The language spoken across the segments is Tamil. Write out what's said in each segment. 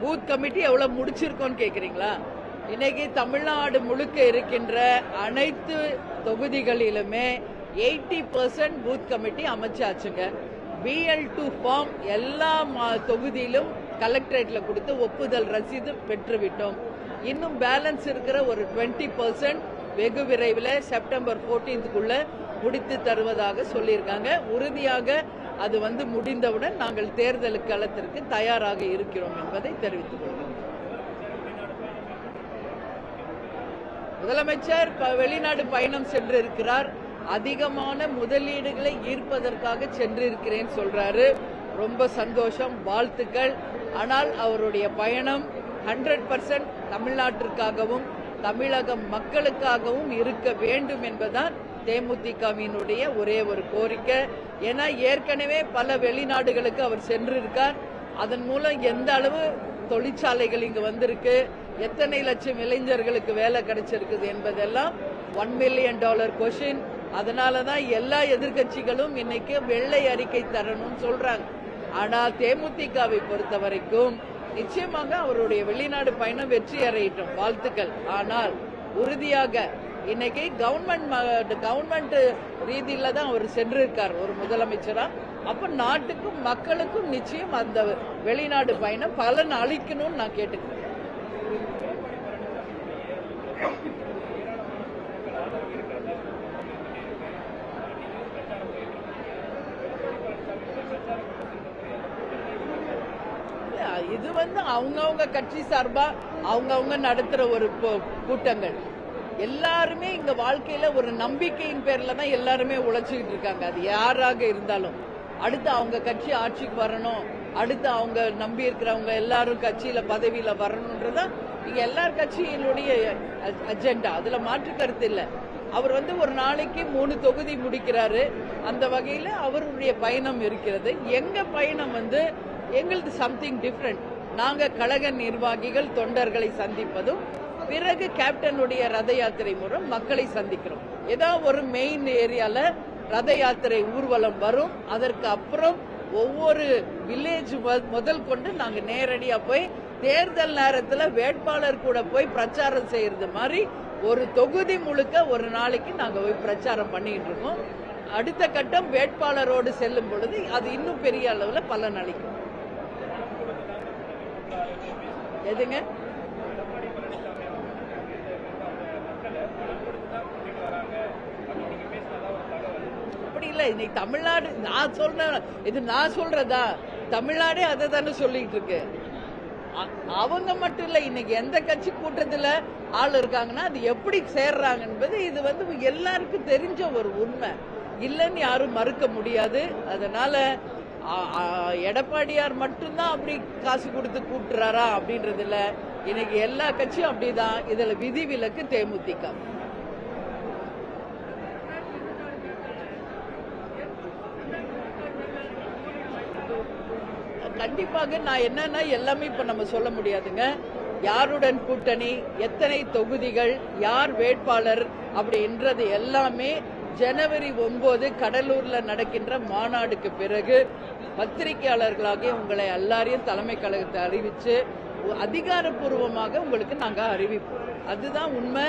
பூத் கமிட்டி எவ்வளவு முடிச்சிருக்கோன்னு கேக்குறீங்களா? இன்னைக்கு தமிழ்நாடு முழுக்க இருக்கின்ற அனைத்து தொகுதிகளிலுமே 80% பூத் கமிட்டி அமைச்சாச்சுங்க. BL2 ஃபார்ம் எல்லா தொகுதியிலும் கலெக்டரேட்ல கொடுத்து ஒப்புதல் ரசீது பெற்றுவிட்டோம். இன்னும் பேலன்ஸ் இருக்கிற ஒரு 20% வெகு விரைவில் செப்டம்பர் 14க்குள்ள முடித்து தருவதாக சொல்லியிருக்காங்க. உறுதியாக அது முடிந்தவுடன் நாங்கள் தேர்தல் களத்திற்கு தயாராக இருக்கிறோம் என்பதை தெரிவித்துக் கொள்கிறோம். முதலமைச்சர் வெளிநாடு பயணம் சென்றிருக்கிறார். அதிகமான முதலீடுகளை ஈர்ப்பதற்காக சென்றிருக்கிறேன் சொல்றாரு. ரொம்ப சந்தோஷம், வாழ்த்துக்கள். ஆனால் அவருடைய பயணம் 100% தமிழ்நாட்டிற்காகவும் தமிழக மக்களுக்காகவும் இருக்க வேண்டும் என்பதுதான் தேமுதிகவினுடைய ஒரே ஒரு கோரிக்கை. ஏன்னா ஏற்கனவே பல வெளிநாடுகளுக்கு அவர் சென்றிருக்கார். அதன் மூலம் எந்த அளவு தொழிற்சாலைகள் இங்கு வந்திருக்கு, எத்தனை லட்சம் இளைஞர்களுக்கு வேலை கிடைச்சிருக்குது என்பதெல்லாம் $1 மில்லியன் கொஸ்டின். அதனாலதான் எல்லா எதிர்கட்சிகளும் இன்னைக்கு வெள்ளை அறிக்கை தரணும்னு சொல்றாங்க. ஆனா தேமுதிகவை பொறுத்த வரைக்கும் நிச்சயமாக அவருடைய வெளிநாடு பயணம் வெற்றி அடையட்டும், வாழ்த்துக்கள். ஆனால் உறுதியாக இன்னைக்கு கவர்மெண்ட் ரீதியில தான் அவர் சென்றிருக்கார் ஒரு முதலமைச்சரா. அப்ப நாட்டுக்கும் மக்களுக்கும் நிச்சயம் அந்த வெளிநாடு பயணம் பலன் அளிக்கணும்னு நான் கேட்டுக்கிறேன். இது அவங்கவுங்க கட்சி சார்பா அவங்கவுங்க நடத்துற ஒரு கூட்டங்கள். எல்லாருமே இங்க வாழ்க்கையில ஒரு நம்பிக்கையின் பேர்ல தான் எல்லாருமே உழைச்சிக்கிட்டு இருக்காங்க. அது யாராக இருந்தாலும் அடுத்து அவங்க கட்சி ஆட்சிக்கு வரணும், அடுத்து அவங்க நம்பி இருக்கிறவங்க எல்லாரும் கட்சியில பதவியில வரணும்ன்றதா இங்க எல்லார் கட்சியினுடைய அஜெண்டா. அதுல மாற்று கருத்து இல்ல. அவர் ஒரு நாளைக்கு 3 தொகுதி முடிக்கிறாரு. அந்த வகையில அவருடைய பயணம் இருக்கிறது. எங்க பயணம் எங்களது சம்திங் டிஃபரெண்ட். நாங்க கழக நிர்வாகிகள் தொண்டர்களை சந்திப்பதும் பிறகு கேப்டனுடைய ரத யாத்திரை மூலம் மக்களை சந்திக்கிறோம். ஏதாவது ஒரு மெயின் ஏரியால ரத யாத்திரை ஊர்வலம் வரும். அதற்கு அப்புறம் ஒவ்வொரு வில்லேஜ் முதல் கொண்டு நாங்க நேரடியா போய் தேர்தல் நேரத்தில் வேட்பாளர் கூட போய் பிரச்சாரம் செய்யறது மாதிரி ஒரு தொகுதி முழுக்க ஒரு நாளைக்கு நாங்க போய் பிரச்சாரம் பண்ணிட்டு இருக்கோம். அடுத்த கட்டம் வேட்பாளரோடு செல்லும் பொழுது அது இன்னும் பெரிய அளவுல பலன் அளிக்கும். எதுங்க? அப்படி இல்ல. இன்னைக்கு தமிழ்நாடு நான் சொல்றேன், இது நான் சொல்றதா? தமிழ்நாடே அதை தானே சொல்லிட்டு இருக்கு. அவங்க மட்டும் இல்ல, இன்னைக்கு எந்த கட்சி கூட்டத்துல ஆள் இருக்காங்கன்னா அது எப்படி சேர்றாங்க என்பது இது எல்லாருக்கும் தெரிஞ்ச ஒரு உண்மை. இல்லைன்னு யாரும் மறுக்க முடியாது. அதனால எடப்பாடியார் மட்டும்தான் அப்படி காசு கொடுத்து கூட்டுறாரா அப்படின்றது இல்ல. இன்னைக்கு எல்லா கட்சியும் அப்படிதான். இதுல விதிவிலக்கு தேமுதிக. கண்டிப்பாக நான் என்னன்னா எல்லாமே இப்ப நம்ம சொல்ல முடியாதுங்க. யாருடன் கூட்டணி, எத்தனை தொகுதிகள், யார் வேட்பாளர் அப்படின்றது எல்லாமே ஜனவரி 9 கடலூர்ல நடக்கின்ற மாநாடுக்கு பிறகு பத்திரிகையாளர்களாகிய உங்களை எல்லாரையும் தலைமை கழகத்தை அறிவிச்சு அதிகாரப்பூர்வமாக உங்களுக்கு நாங்க அறிவிப்போம். அதுதான் உண்மை.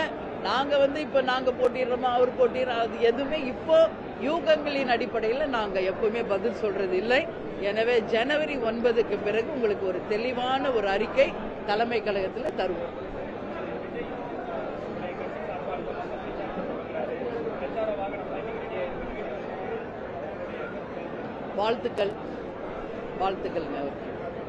நாங்க இப்ப நாங்க போட்டிடுறோமா அவர் போட்டிடுறோம் அது எதுவுமே இப்போ யூகங்களின் அடிப்படையில் நாங்க எப்பவுமே பதில் சொல்றது இல்லை. எனவே ஜனவரி 9க்கு பிறகு உங்களுக்கு ஒரு தெளிவான ஒரு அறிக்கை தலைமை கழகத்தில் தருவோம். வாழ்த்துக்கள், வாழ்த்துக்கள்.